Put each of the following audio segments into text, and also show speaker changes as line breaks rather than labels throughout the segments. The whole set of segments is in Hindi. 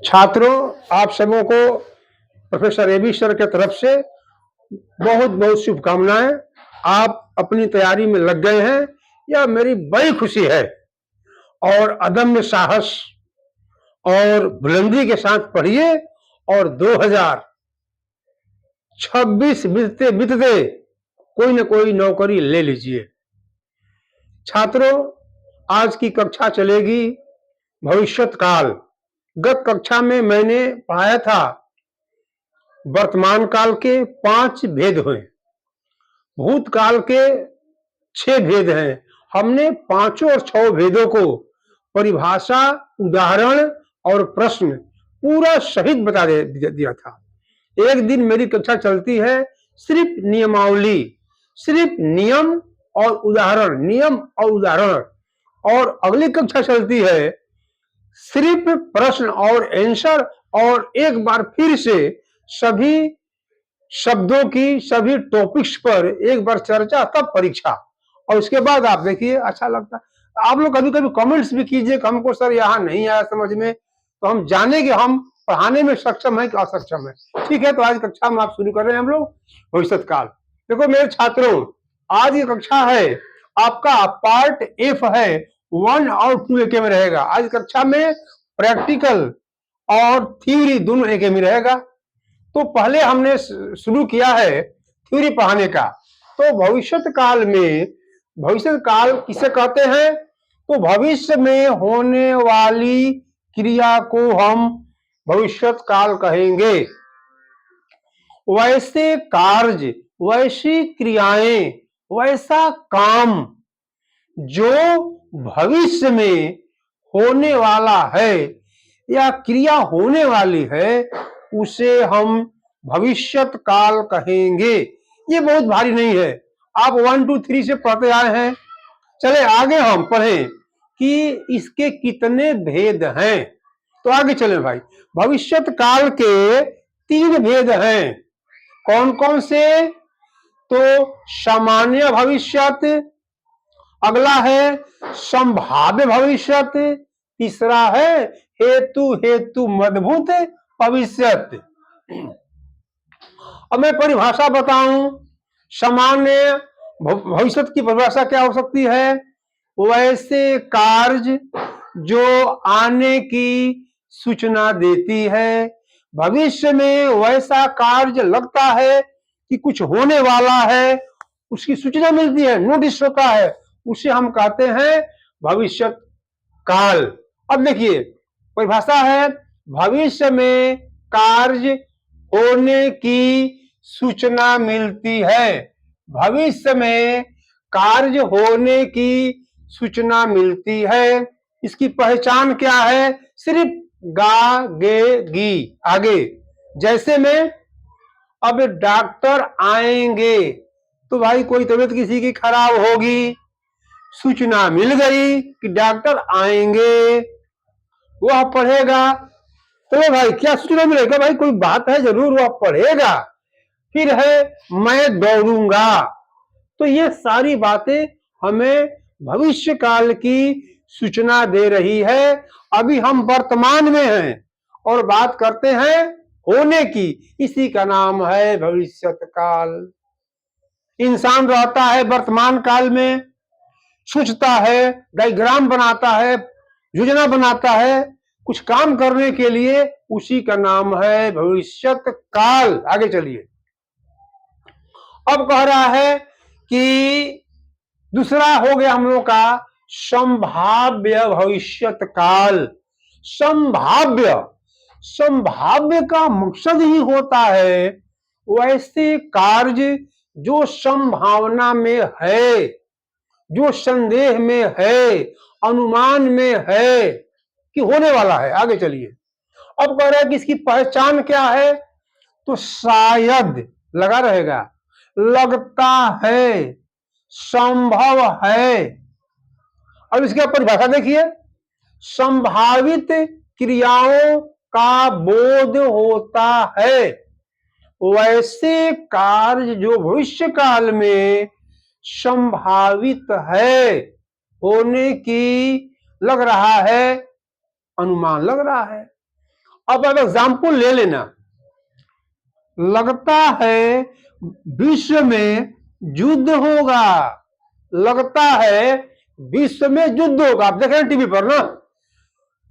छात्रों, आप सबों को प्रोफेसर एबी सर के तरफ से बहुत बहुत शुभकामनाएं। आप अपनी तैयारी में लग गए हैं, यह मेरी बड़ी खुशी है। और अदम्य साहस और बुलंदी के साथ पढ़िए और 2026 बीतते बीतते कोई न कोई नौकरी ले लीजिए। छात्रों, आज की कक्षा चलेगी भविष्यत काल। गत कक्षा में मैंने पढ़ाया था वर्तमान काल के 5 भेद हुए, भूतकाल के 6 भेद हैं। हमने पांचों और 6 भेदों को परिभाषा, उदाहरण और प्रश्न पूरा सहित बता दिया था। एक दिन मेरी कक्षा चलती है सिर्फ नियमावली, सिर्फ नियम और उदाहरण, नियम और उदाहरण, और अगली कक्षा चलती है सिर्फ प्रश्न और आंसर, और एक बार फिर से सभी शब्दों की, सभी टॉपिक्स पर एक बार चर्चा, तब परीक्षा। और उसके बाद आप देखिए, अच्छा लगता है। आप लोग कभी कभी कमेंट्स भी कीजिए कि हमको सर यहाँ नहीं आया समझ में, तो हम जाने कि हम पढ़ाने में सक्षम है कि असक्षम है। ठीक है, तो आज कक्षा में आप शुरू कर रहे हैं हम लोग भविष्य काल। देखो मेरे छात्रों, आज ये कक्षा है आपका पार्ट एफ है, 1 और 2 एक में रहेगा। आज कक्षा में प्रैक्टिकल और थ्योरी दोनों एक में रहेगा। तो पहले हमने शुरू किया है थ्योरी पढ़ाने का। तो भविष्य काल में, भविष्य काल किसे कहते हैं? तो भविष्य में होने वाली क्रिया को हम भविष्य काल कहेंगे। वैसे कार्य, वैसी क्रियाएं, वैसा काम जो भविष्य में होने वाला है या क्रिया होने वाली है, उसे हम भविष्यत काल कहेंगे। ये बहुत भारी नहीं है, आप 1 2 3 से पढ़ते आए हैं। चले आगे हम पढ़ें कि इसके कितने भेद हैं। तो आगे चले भाई। भविष्यत काल के 3 भेद हैं। कौन कौन से? तो सामान्य भविष्यत, अगला है संभाव्य भविष्यत, तीसरा है हेतु हेतु मदभूत भविष्यत। अब मैं परिभाषा बताऊं। सामान्य भविष्यत की परिभाषा क्या हो सकती है? वैसे कार्य जो आने की सूचना देती है। भविष्य में वैसा कार्य लगता है कि कुछ होने वाला है, उसकी सूचना मिलती है, नोटिस होता है, उसे हम कहते हैं भविष्यत काल। अब देखिए परिभाषा है, भविष्य में कार्य होने की सूचना मिलती है। भविष्य में कार्य होने की सूचना मिलती है। इसकी पहचान क्या है? सिर्फ गा गे गी आगे। जैसे में अब डॉक्टर आएंगे, तो भाई कोई तबीयत किसी की खराब होगी, सूचना मिल गई कि डॉक्टर आएंगे, वह पढ़ेगा। तो भाई क्या सूचना मिलेगा? भाई कोई बात है जरूर, वह पढ़ेगा। फिर है मैं दौड़ूंगा। तो ये सारी बातें हमें भविष्य काल की सूचना दे रही है। अभी हम वर्तमान में हैं और बात करते हैं होने की, इसी का नाम है भविष्यत काल। इंसान रहता है वर्तमान काल में, सोचता है, डायग्राम बनाता है, योजना बनाता है कुछ काम करने के लिए, उसी का नाम है भविष्यत काल। आगे चलिए। अब कह रहा है कि दूसरा हो गया हम लोग का संभाव्य भविष्यत काल। संभाव्य, संभाव्य का मकसद ही होता है वैसे कार्य जो संभावना में है, जो संदेह में है, अनुमान में है कि होने वाला है। आगे चलिए। अब कह रहा है कि इसकी पहचान क्या है? तो शायद लगा रहेगा, लगता है, संभव है। अब इसके परिभाषा देखिए, संभावित क्रियाओं का बोध होता है। वैसे कार्य जो भविष्य काल में संभावित है, होने की लग रहा है, अनुमान लग रहा है। अब एग्जाम्पल ले लेना, लगता है विश्व में युद्ध होगा, लगता है विश्व में युद्ध होगा। आप देख रहे हैं टीवी पर ना,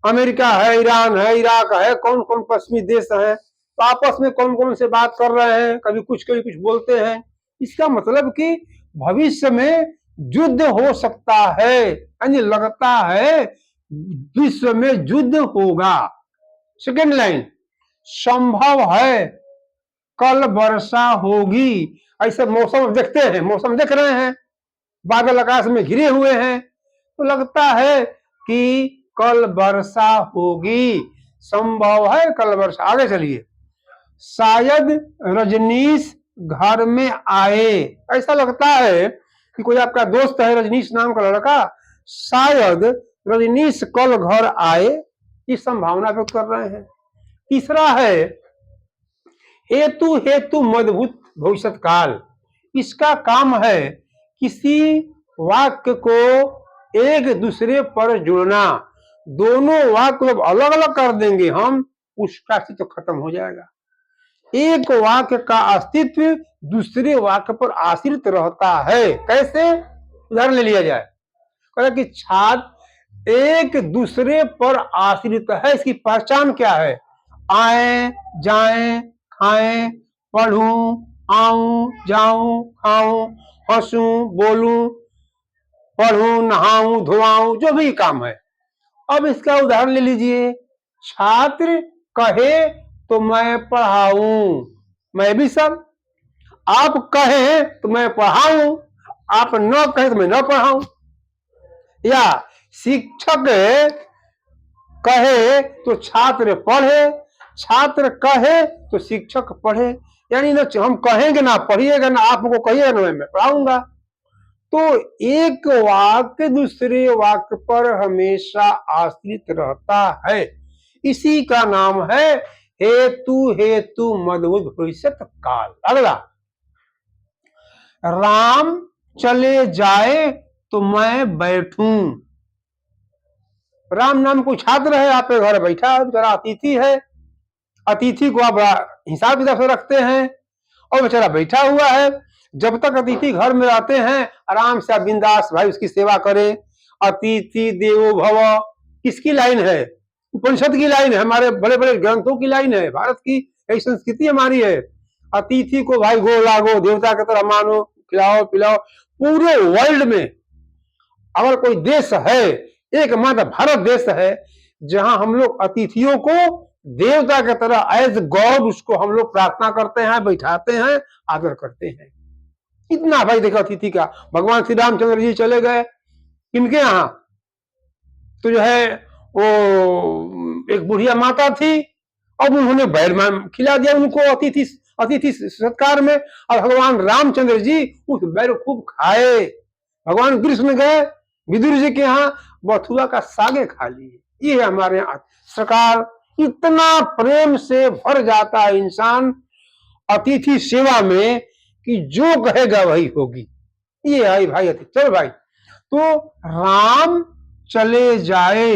अमेरिका है, ईरान है, इराक है, कौन कौन पश्चिमी देश हैं, तो आपस में कौन कौन से बात कर रहे हैं, कभी कुछ बोलते हैं। इसका मतलब कि भविष्य में युद्ध हो सकता है, यानी लगता है विश्व में युद्ध होगा। सेकेंड लाइन, संभव है कल वर्षा होगी। ऐसे मौसम देखते हैं, मौसम देख रहे हैं, बादल आकाश में घिरे हुए हैं, तो लगता है कि कल वर्षा होगी, संभव है कल वर्षा। आगे चलिए, शायद रजनीश घर में आए। ऐसा लगता है कि कोई आपका दोस्त है रजनीश नाम का लड़का, शायद रजनीश कल घर आए, इस संभावना व्यक्त कर रहे हैं। तीसरा है हेतु हेतु मदभूत भविष्य काल। इसका काम है किसी वाक्य को एक दूसरे पर जुड़ना। दोनों वाक्य अलग अलग कर देंगे हम, उसका अस्तित्व खत्म हो जाएगा। एक वाक्य का अस्तित्व दूसरे वाक्य पर आश्रित रहता है। कैसे? उदाहरण ले लिया जाए, कहा कि छात्र एक दूसरे पर आश्रित है। इसकी पहचान क्या है? आए, जाएं, खाएं, पढ़ूं, आऊं, जाऊं, खाऊं, हंसूं, बोलूं, पढ़ूं, नहाऊं, धोआऊं, जो भी काम है। अब इसका उदाहरण ले लीजिए, छात्र कहे तो मैं पढ़ाऊं, मैं भी सब। आप कहें तो मैं पढ़ाऊं, आप न कहें तो मैं न पढ़ाऊं। या शिक्षक कहे तो छात्र पढ़े, छात्र कहे तो शिक्षक पढ़े। यानी ना हम कहेंगे ना पढ़िएगा, ना आप हमको कहिएगा ना मैं पढ़ाऊंगा। तो एक वाक्य दूसरे वाक्य पर हमेशा आश्रित रहता है। इसी का नाम है हेतु हेतु मदभूत भविष्य काल। अगला, राम चले जाए तो मैं बैठूं। राम नाम कोई छात्र है, आपके घर बैठा है, बेचारा अतिथि है। अतिथि को आप बड़ा हिसाब किताब से रखते हैं, और बेचारा बैठा हुआ है। जब तक अतिथि घर में रहते हैं, आराम से आप बिंदास भाई उसकी सेवा करें। अतिथि देवो भव, किसकी लाइन है? उपनिषद की लाइन है, हमारे बड़े बड़े ग्रंथों की लाइन है, भारत की एक संस्कृति हमारी है। अतिथि को भाई गो लागो, देवता की तरह मानो, खिलाओ पिलाओ। पूरे वर्ल्ड में अगर कोई देश है, एकमात्र भारत देश है जहां हम लोग अतिथियों को देवता की तरह एज गॉड उसको हम लोग प्रार्थना करते हैं, बैठाते हैं, आदर करते हैं। इतना भाई देखो अतिथि का। भगवान श्री रामचंद्र जी चले गए किनके यहां, तो जो है वो एक बुढ़िया माता थी, अब उन्होंने बैल खिला दिया उनको अतिथि सत्कार में, और भगवान रामचंद्र जी उस बैल खूब खाए। भगवान कृष्ण गए विदुर जी के यहाँ, बथुआ का सागे खा लिए। ये है हमारे यहाँ सरकार। इतना प्रेम से भर जाता है इंसान अतिथि सेवा में कि जो कहेगा वही होगी। ये है भाई अतिथि। चलो भाई, तो राम चले जाए,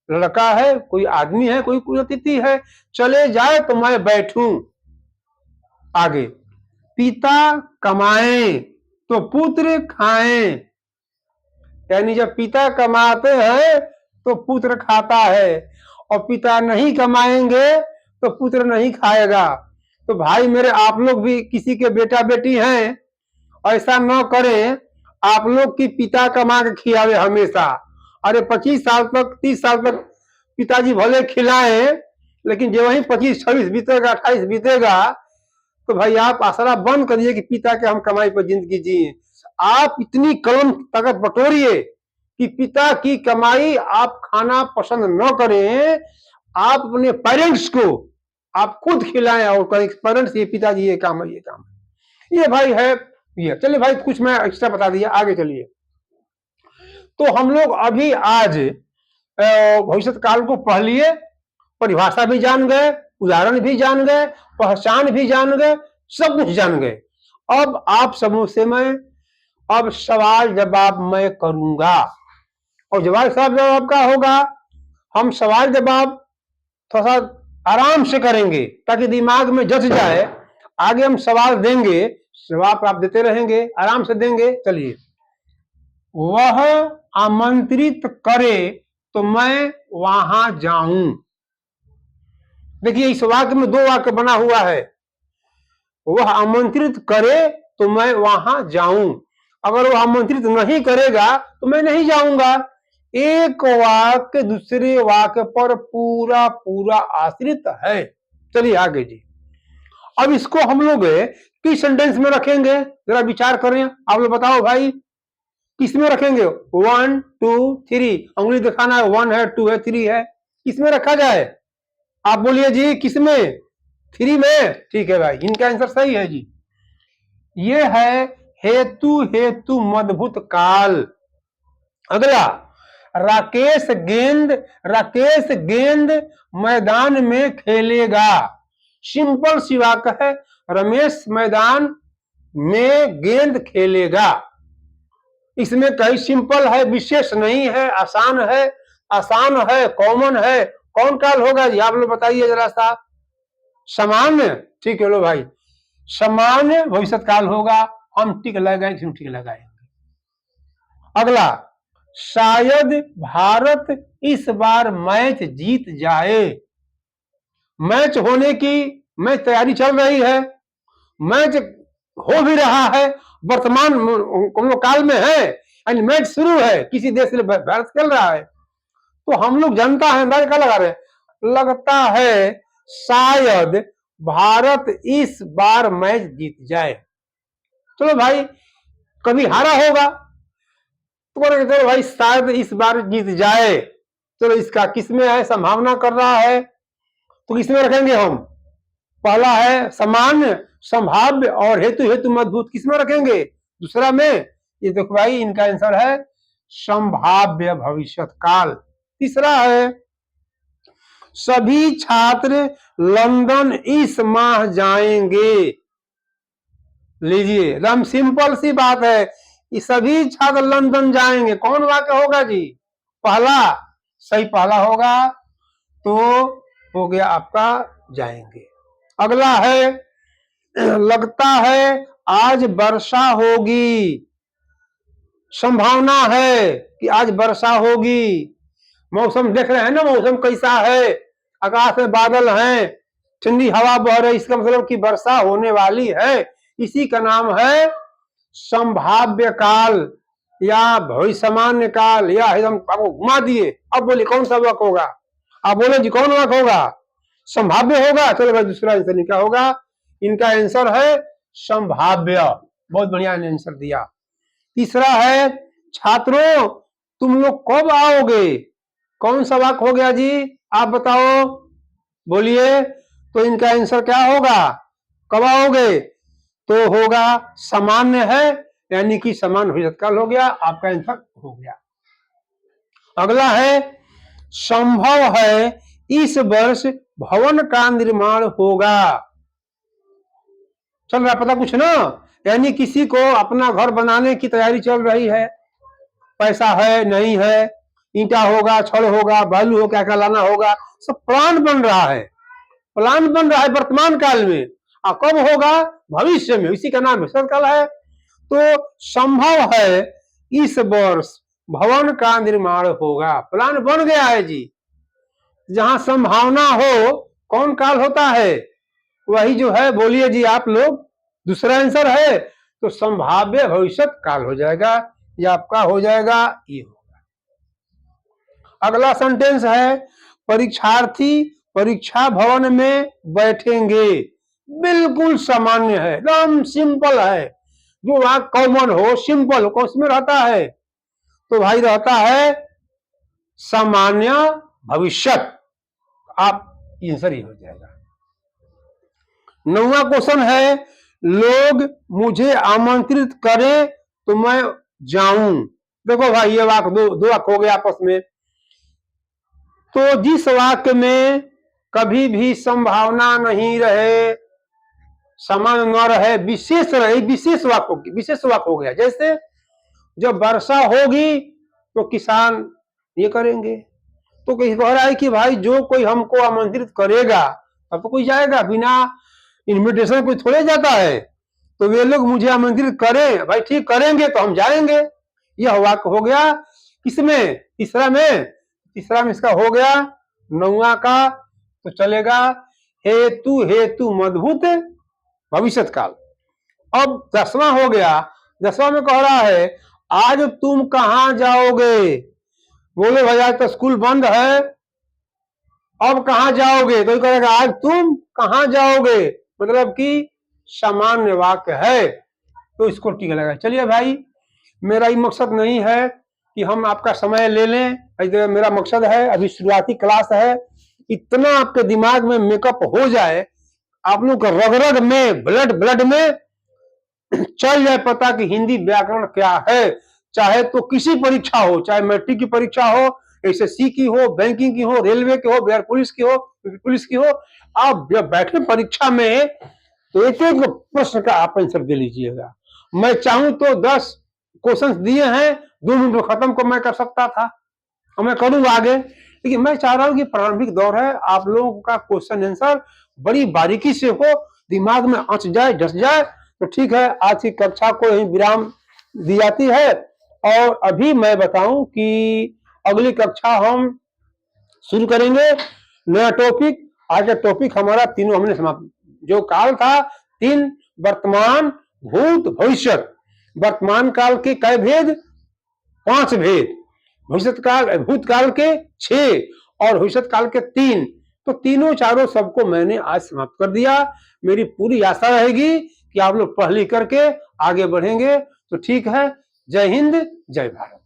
लड़का है, कोई आदमी है, कोई अतिथि है, चले जाए तो मैं बैठूं। आगे, पिता कमाए तो पुत्र खाएं। यानी जब पिता कमाते हैं तो पुत्र खाता है, और पिता नहीं कमाएंगे तो पुत्र नहीं खाएगा। तो भाई मेरे, आप लोग भी किसी के बेटा बेटी हैं, ऐसा न करें आप लोग की पिता कमा के खिलावे हमेशा। अरे 25 साल तक 30 साल तक पिताजी भले खिलाए, लेकिन जो वही 25 26 बीतेगा 28 बीतेगा, तो भाई आप आसरा बंद करिए कि पिता के हम कमाई पर जिंदगी जिए। आप इतनी कलम ताकत बटोरिए कि पिता की कमाई आप खाना पसंद न करें, आप अपने पेरेंट्स को आप खुद खिलाएं और कहें पेरेंट्स ये पिताजी ये काम है, ये काम है। ये भाई है ये। चलिए भाई, कुछ मैं एक्स्ट्रा बता दिया, आगे चलिए। तो हम लोग अभी आज भविष्य काल को पढ़ लिए, परिभाषा भी जान गए, उदाहरण भी जान गए, पहचान भी जान गए, सब कुछ जान गए। अब आप सबों से मैं अब सवाल जवाब मैं करूंगा, और जवाब का होगा हम सवाल जवाब थोड़ा सा आराम से करेंगे ताकि दिमाग में जच जाए। आगे हम सवाल देंगे, जवाब आप देते रहेंगे, आराम से देंगे। चलिए, वह आमंत्रित करे तो मैं वहां जाऊं। देखिए, इस वाक्य में दो वाक्य बना हुआ है। वह आमंत्रित करे तो मैं वहां जाऊं, अगर वह आमंत्रित नहीं करेगा तो मैं नहीं जाऊंगा। एक वाक्य दूसरे वाक्य पर पूरा पूरा आश्रित है। चलिए आगे जी। अब इसको हम लोग किस सेंटेंस में रखेंगे, जरा विचार करें। आप लोग बताओ भाई, किस में रखेंगे? 1 2 3 उंगली दिखाना है। 1 है, 2 है, 3 है, किस में रखा जाए? आप बोलिए जी, किस में? 3 में। ठीक है भाई, इनका आंसर सही है जी। ये है हेतु हेतु मद्भुत काल। अगला, राकेश गेंद मैदान में खेलेगा। सिंपल सी वाक्य है, रमेश मैदान में गेंद खेलेगा। इसमें कई सिंपल है, विशेष नहीं है, आसान है, कॉमन है। कौन काल होगा जी? आप लोग बताइए जरा सा। सामान्य। ठीक है लो भाई, सामान्य भविष्य काल होगा। हम टिक लगाएंगे, टिक लगाएंगे। अगला, शायद भारत इस बार मैच जीत जाए। मैच होने की मैच तैयारी चल रही है, मैच हो भी रहा है, वर्तमान काल में है, यानी मैच शुरू है, किसी देश से भारत खेल रहा है। तो हम लोग जनता है, अंदाज क्या लगा रहे हैं? लगता है शायद भारत इस बार मैच जीत जाए। चलो भाई, कभी हारा होगा तो चलो भाई शायद इस बार जीत जाए। चलो, इसका किसमें है? संभावना कर रहा है, तो किसमें रखेंगे हम? पहला है सामान्य, संभाव्य और हेतु हेतु मजबूत, किसमें रखेंगे? दूसरा में। ये देखो भाई, इनका आंसर है संभाव्य भविष्यत काल। तीसरा है, सभी छात्र लंदन इस माह जाएंगे। लीजिए, एकदम सिंपल सी बात है, ये सभी छात्र लंदन जाएंगे। कौन वाक्य होगा जी? पहला सही, पहला होगा तो हो गया आपका जाएंगे। अगला है, लगता है आज वर्षा होगी। संभावना है कि आज वर्षा होगी। मौसम देख रहे हैं ना, मौसम कैसा है, आकाश में बादल हैं, ठंडी हवा बह रही, इसका मतलब कि वर्षा होने वाली है। इसी का नाम है संभाव्य काल या भविष्यमान्य काल, या एकदम आपको घुमा दिए। अब बोलिए कौन सा वक्त होगा? आप बोले जी कौन वक्त होगा? संभाव्य होगा। चलो भाई, दूसरा आंसर क्या होगा? इनका आंसर है संभाव्य। बहुत बढ़िया आंसर दिया। तीसरा है, छात्रों तुम लोग कब आओगे? कौन सा वाक्य हो गया जी? आप बताओ, बोलिए। तो इनका आंसर क्या होगा? कब आओगे? तो होगा सामान्य है, यानी कि समान भविष्यकाल हो गया। आपका आंसर हो गया। अगला है, संभव है इस वर्ष भवन का निर्माण होगा। चल रहा पता कुछ ना, यानी किसी को अपना घर बनाने की तैयारी चल रही है, पैसा है नहीं है, ईंटा होगा, छड़ होगा, बालू हो, क्या क्या लाना होगा, सब प्लान बन रहा है। प्लान बन रहा है वर्तमान काल में, और कब होगा? भविष्य में। इसी का नाम भविष्य काल है। तो संभव है इस वर्ष भवन का निर्माण होगा। प्लान बन गया है जी। जहां संभावना हो, कौन काल होता है? वही जो है, बोलिए जी आप लोग। दूसरा आंसर है तो संभाव्य भविष्य काल हो जाएगा, या आपका हो जाएगा ये होगा। अगला सेंटेंस है, परीक्षार्थी परीक्षा भवन में बैठेंगे। बिल्कुल सामान्य है, एकदम सिंपल है। जो वहां कॉमन हो, सिंपल हो, उसमें रहता है तो भाई रहता है सामान्य भविष्यत। आप आंसर ही हो जाएगा। 9वां क्वेश्चन है, लोग मुझे आमंत्रित करें तो मैं जाऊं। देखो भाई, ये वाक्य दो वाक्य हो गए आपस में। तो जिस वाक्य में कभी भी संभावना नहीं रहे, समान न रहे, विशेष रहे, विशेष वाक्य हो गया। जैसे जब वर्षा होगी तो किसान ये करेंगे, तो कह रहा है कि भाई जो कोई हमको आमंत्रित करेगा तब तो कोई जाएगा, बिना इनविटेशन कोई थोड़े जाता है। तो वे लोग मुझे आमंत्रित करें, भाई ठीक करेंगे तो हम जाएंगे। यह वाक्य हो गया किसमें? तीसरा में। तीसरा में इसका हो गया 9वां का, तो चलेगा हेतु हेतु मद्भुत भविष्य काल। अब 10वां हो गया। 10वां में कह रहा है आज तुम कहां जाओगे? बोले भाई आज तो स्कूल बंद है, अब कहां जाओगे? तो कहेगा आज तुम कहां जाओगे, मतलब कि सामान्य वाक्य है, तो इसको टीका लगा। चलिए भाई, मेरा ये मकसद नहीं है कि हम आपका समय ले लें, मेरा मकसद है अभी शुरुआती क्लास है, इतना आपके दिमाग में मेकअप हो जाए, आप लोग का रग रग में ब्लड में चल जाए पता कि हिंदी व्याकरण क्या है। चाहे तो किसी परीक्षा हो, चाहे मैट्रिक की परीक्षा हो, एसएससी की हो, बैंकिंग की हो, रेलवे की हो, बिहार पुलिस की हो, पुलिस की हो, आप जब बैठे परीक्षा में तो एक एक प्रश्न का आप आंसर दे लीजिएगा। मैं चाहूं तो 10 क्वेश्चन दिए हैं, 2 मिनट में खत्म को मैं कर सकता था और मैं करूंगा आगे, लेकिन मैं चाह रहा हूं कि प्रारंभिक दौर है, आप लोगों का क्वेश्चन आंसर बड़ी बारीकी से हो, दिमाग में अंच जाए, डस जाए, तो ठीक है। आज की कक्षा को यही विराम दी जाती है और अभी मैं बताऊं कि अगली कक्षा हम शुरू करेंगे नया टॉपिक। आज का टॉपिक हमारा तीनों हमने समाप्त, जो काल था 3, वर्तमान, भूत, भविष्य। वर्तमान काल के कई भेद? 5 भेद। भविष्य काल, भूतकाल के 6 और भविष्य काल के 3। तो तीनों चारों सबको मैंने आज समाप्त कर दिया। मेरी पूरी आशा रहेगी कि आप लोग पढ़ लिख करके आगे बढ़ेंगे। तो ठीक है, जय हिंद, जय भारत।